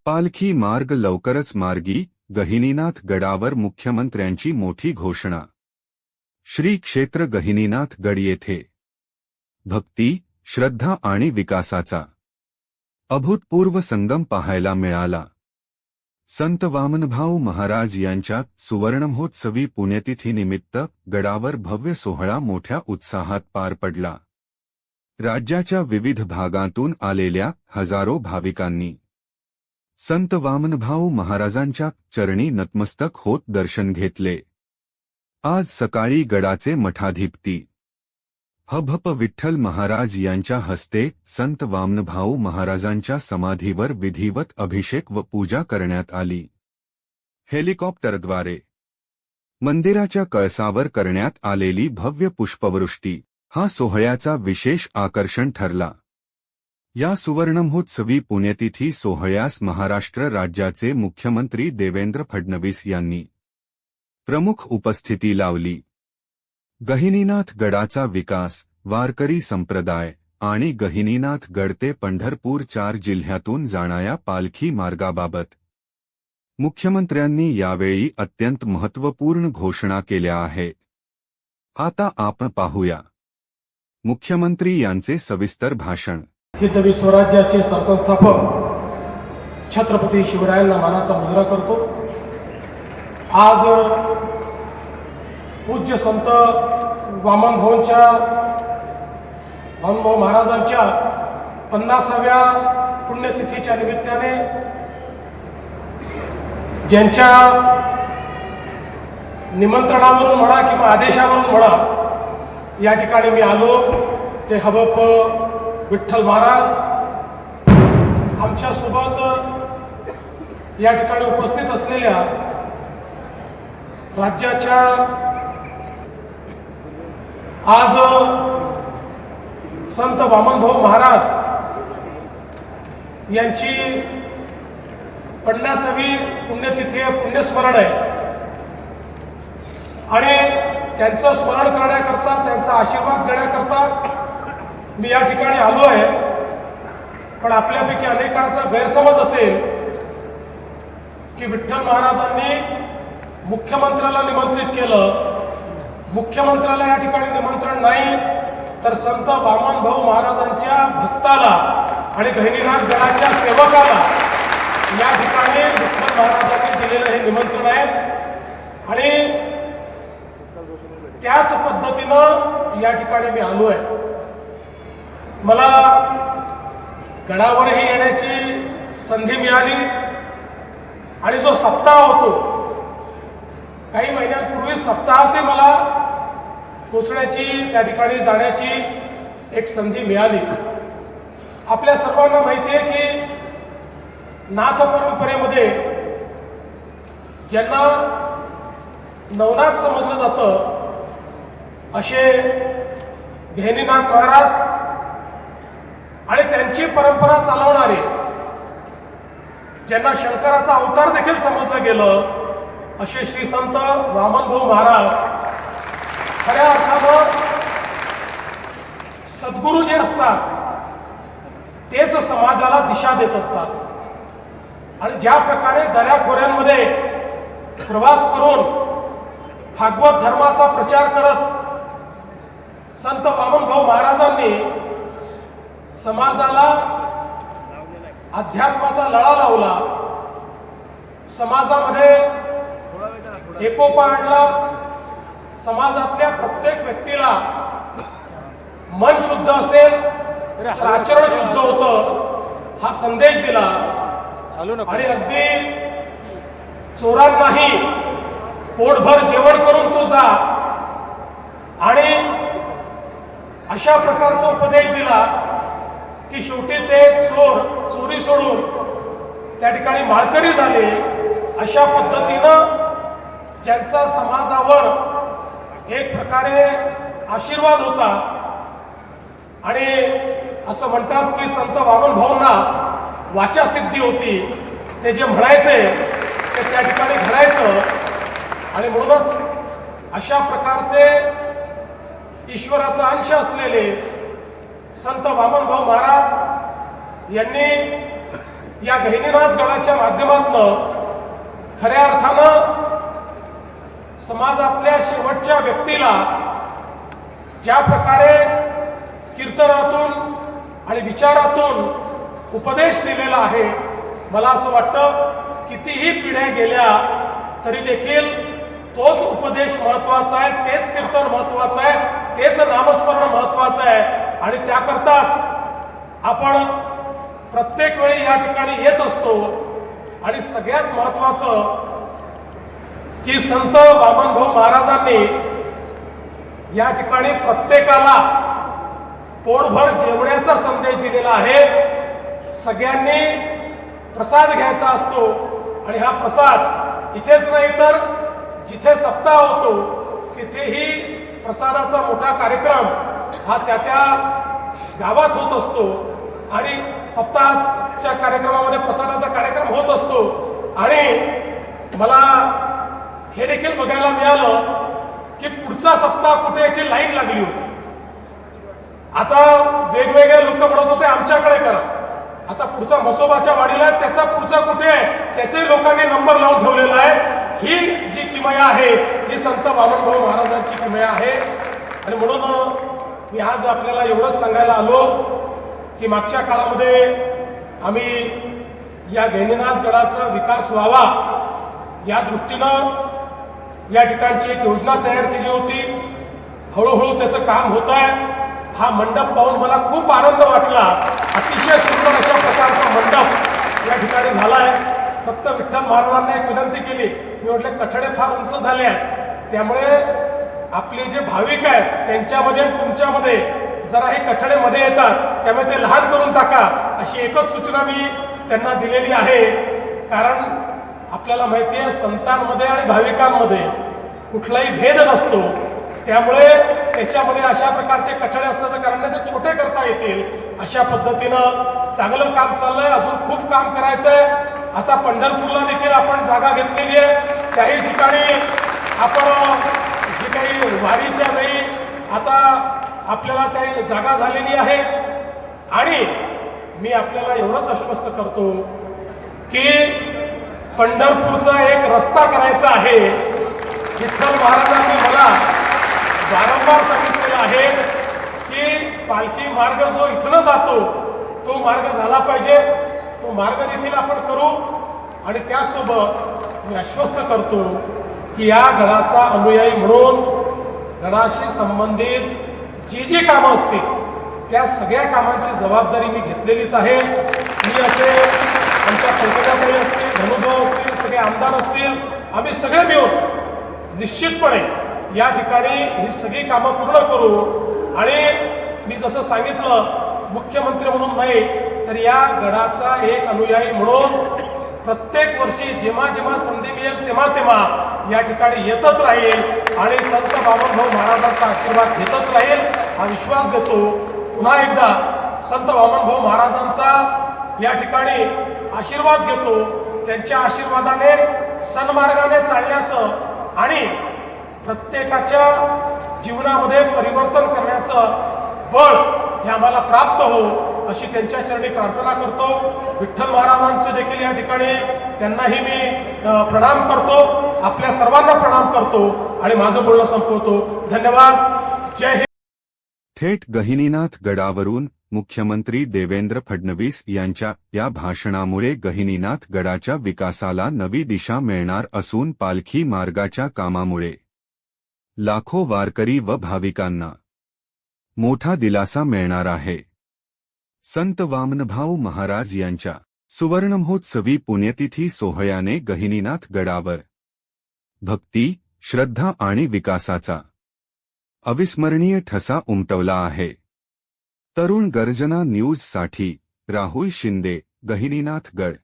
पालखी मार्ग लवकरच मार्गी, गहिनीनाथ गडावर मुख्यमंत्र्यांची मोठी घोषणा। श्री क्षेत्र गहिनीनाथ गड येथे भक्ती, श्रद्धा आणि विकासाचा अभूतपूर्व संगम पाहायला मिळाला। संत वामनभाऊ महाराज यांच्या सुवर्णमहोत्सवी पुण्यतिथीनिमित्त गडावर भव्य सोहळा मोठ्या उत्साहात पार पडला। राज्याच्या विविध भागांतून आलेल्या हजारो भाविकांनी संत वामनभाऊ महाराजांच्या चरणी नतमस्तक होत दर्शन घेतले। आज सकाळी गडाचे मठाधिपती हभप विठ्ठल महाराज यांच्या हस्ते संत वामनभाऊ महाराजांच्या समाधीवर विधिवत अभिषेक व पूजा करण्यात आली। हेलिकॉप्टरद्वारे मंदिराच्या कळसावर करण्यात आलेली भव्य पुष्पवृष्टी हा सोहळ्याचा विशेष आकर्षण ठरला। या सुवर्णमहोत्सवी पुण्यतिथी सोहळ्यास महाराष्ट्र राज्याचे मुख्यमंत्री देवेंद्र फडणवीस यांनी प्रमुख उपस्थिती लावली। गहिनीनाथ गडाचा विकास, वारकरी संप्रदाय आणि गहिनीनाथ गड ते पंढरपूर 4 जिल्ह्यातून जाणाऱ्या पालखी मार्गाबाबत मुख्यमंत्र्यांनी यावेळी अत्यंत महत्त्वपूर्ण घोषणा केल्या आहेत। आता आपण पाहूया मुख्यमंत्री यांचे सविस्तर भाषण। हिंदवी स्वराज्याचे सरसंस्थापक छत्रपती शिवरायांना मानाचा मुजरा करतो। आज पूज्य संत वामनभाऊ महाराजांच्या 50व्या पुण्यतिथीच्या निमित्ताने ज्यांच्या निमंत्रणावरून म्हणा किंवा आदेशावरून म्हणा या ठिकाणी मी आलो ते हबप विठ्ठल महाराज आमच्यासोबत या ठिकाणी उपस्थित असलेल्या राज्याच्या आज संत वामनभाऊ महाराज यांची 50वी पुण्यतिथी पुण्यस्मरण आहे आणि त्यांचं स्मरण करण्याकरता त्यांचा आशीर्वाद घेण्याकरता मी या ठिकाणी आलो आहे। पण आपल्यापैकी अनेकांचा गैरसमज असेल की विठ्ठल महाराजांनी मुख्यमंत्र्याला निमंत्रित केलं, मुख्यमंत्र्याला या ठिकाणी निमंत्रण नाही तर संत वामनभाऊ महाराजांच्या भक्ताला आणि गहिनीनाथ गडाच्या सेवकाला या ठिकाणी विठ्ठल महाराजांनी दिलेलं हे निमंत्रण आहे आणि त्याच पद्धतीनं या ठिकाणी मी आलो आहे। मला गडावरही येण्याची संधी मिळाली आणि जो सप्ताह होतो काही महिन्यांपूर्वी सप्ताह ते मला पोचण्याची त्या ठिकाणी जाण्याची एक संधी मिळाली। आपल्या सर्वांना माहिती आहे की नाथ परंपरेमध्ये ज्यांना नवनाथ समजलं जातं असे गहिनीनाथ महाराज आणि त्यांची परंपरा चालवणारे ज्यांना शंकराचा अवतार देखील समजलं गेलं असे श्री संत वामनभाऊ महाराज खऱ्या अर्थानं सद्गुरू जे असतात तेच समाजाला दिशा देत असतात आणि ज्या प्रकारे दऱ्याखोऱ्यांमध्ये प्रवास करून भागवत धर्माचा प्रचार करत संत वामनभाऊ महाराजांनी समाजाला अध्यात्माचा लळा लावला, समाजामध्ये एकोपा आणला, समाजातल्या प्रत्येक व्यक्तीला मन शुद्ध असेल तर आचरण शुद्ध होतं हा संदेश दिला आणि अगदी चोरांनाही पोटभर जेवण करून तू जा आणि अशा प्रकारचा उपदेश दिला की शेवटी ते चोर चोरी सोडून त्या ठिकाणी माळकरी झाले। अशा पद्धतीनं ज्यांचा समाजावर एक प्रकारे आशीर्वाद होता आणि असं म्हणतात की संत वामनभाऊंना वाचासिद्धी होती, ते जे म्हणायचे ते त्या ठिकाणी घडायचं आणि म्हणूनच अशा प्रकारचे ईश्वराचा अंश असलेले संत वामनभाऊ महाराज यांनी या गहिनीनाथ गडाच्या माध्यमातून खऱ्या अर्थानं समाजातल्या शेवटच्या व्यक्तीला ज्या प्रकारे कीर्तनातून आणि विचारातून उपदेश दिलेला आहे, मला असं वाटतं कितीही पिढ्या गेल्या तरी देखील तोच उपदेश महत्वाचा आहे, तेच कीर्तन महत्वाचं आहे, तेच नामस्मरण महत्वाचं आहे. आणि त्याकरताच आपण प्रत्येक वेळी या ठिकाणी येत असतो. आणि सगळ्यात महत्वाचं की संत वामनभाऊ महाराजांनी या ठिकाणी प्रत्येकाला पोटभर जेवण्याचा संदेश दिलेला आहे. सगळ्यांनी प्रसाद घ्यायचा असतो आणि हा प्रसाद इथेच नाही तर जिथे सप्ताह होतो तिथेही प्रसादाचा मोठा कार्यक्रम हा त्या गावात होत असतो आणि सप्ताहाच्या कार्यक्रमामध्ये प्रसादाचा कार्यक्रम होत असतो. आणि मला हे देखील बघायला मिळालं की पुढचा सप्ताह कुठे याची लाईन लागली होती. आता वेगवेगळे लोक म्हणत होते आमच्याकडे करा, आता पुढचा म्हसोबाच्या वाडीला त्याचा पुढचा कुठे आहे त्याचे लोकांनी नंबर लावून ठेवलेला आहे. ही जी किमया आहे ही संत वामनभाऊ महाराजांची किमया आहे. आणि म्हणून मी आज आपल्याला एवढंच सांगायला आलो की मागच्या काळामध्ये आम्ही या गहिनीनाथ गडाचा विकास व्हावा या दृष्टीनं या ठिकाणची एक योजना तयार केली होती. हळूहळू त्याचं काम होत आहे. हा मंडप पाहून मला खूप आनंद वाटला. अतिशय सुंदर अशा प्रकारचा मंडप या ठिकाणी झाला आहे. फक्त विठ्ठल महाराजांना एक विनंती केली, मी म्हटले कठडे फार उंच झाले आहेत, त्यामुळे आपले जे भाविक आहेत त्यांच्यामध्ये तुमच्यामध्ये जरा हे कठडे मध्ये येतात, त्यामुळे ते लहान करून टाका अशी एकच सूचना मी त्यांना दिलेली आहे. कारण आपल्याला माहिती आहे संतांमध्ये आणि भाविकांमध्ये कुठलाही भेद नसतो, त्यामुळे त्याच्यामध्ये अशा प्रकारचे कठडे असण्याचं कारण नाही, ते छोटे करता येतील अशा पद्धतीनं चांगलं काम चाललंय. अजून खूप काम करायचंय. आता पंढरपूरला देखील आपण जागा घेतलेली आहे. त्याही ठिकाणी आपण जी काही वारीच्या वेळी आता आपल्याला त्या जागा झालेली आहे. आणि मी आपल्याला एवढंच आश्वस्त करतो की पंढरपूरचा एक रस्ता करायचा आहे. विठ्ठल महाराजांनी मला वारंवार सांगितलेलं आहे की पालखी मार्ग जो इथनं जातो तो मार्ग झाला पाहिजे. तो मार्ग देखील आपण करू. आणि त्याचसोबत मी आश्वस्त करतो की या गडाचा अनुयायी म्हणून गडाशी संबंधित जी जी कामं असतील त्या सगळ्या कामांची जबाबदारी मी घेतलेलीच आहे. मी असे आमच्या पंकजाताई असतील, धनुभाऊ असतील, सगळे आमदार असतील, आम्ही सगळे मिळून निश्चितपणे या ठिकाणी ही सगळी कामं पूर्ण करू. आणि मी जसं सांगितलं मुख्यमंत्री म्हणून नाही तर या गडाचा एक अनुयायी म्हणून प्रत्येक वर्षी जेव्हा जेव्हा संधी मिळेल तेव्हा तेव्हा या ठिकाणी येतच राहील आणि संत वामनभाऊ महाराजांचा आशीर्वाद घेतच राहील हा विश्वास देतो. पुन्हा एकदा संत वामनभाऊ महाराजांचा या ठिकाणी आशीर्वाद घेतो. त्यांच्या आशीर्वादाने सन्मार्गाने चालण्याचं आणि प्रत्येकाच्या जीवनामध्ये परिवर्तन करण्याचं बळ हे आम्हाला प्राप्त हो अशी त्यांच्या चरणी प्रार्थना करतो. विठ्ठल महाराजांचे देखील या ठिकाणी त्यांनाही मी प्रणाम करतो. आपल्या सर्वांना प्रणाम करतो आणि माझं बोलणं संपवतो. धन्यवाद. जय हिंद. थेट गहिनीनाथ गडावरून मुख्यमंत्री देवेंद्र फडणवीस यांच्या या भाषणामुळे गहिनीनाथ गडाच्या विकासाला नवी दिशा मिळणार असून पालखी मार्गाच्या कामामुळे लाखो वारकरी व भाविकांना मोठा दिलासा मिळणार आहे. संत वामनभाऊ महाराज यांच्या सुवर्णमहोत्सवी पुण्यतिथी सोहळ्याने गहिनीनाथ गडावर भक्ती, श्रद्धा आणि विकासाचा अविस्मरणीय ठसा उमटवला आहे. तरुण गर्जना न्यूजसाठी राहुल शिंदे, गहिनीनाथ गड.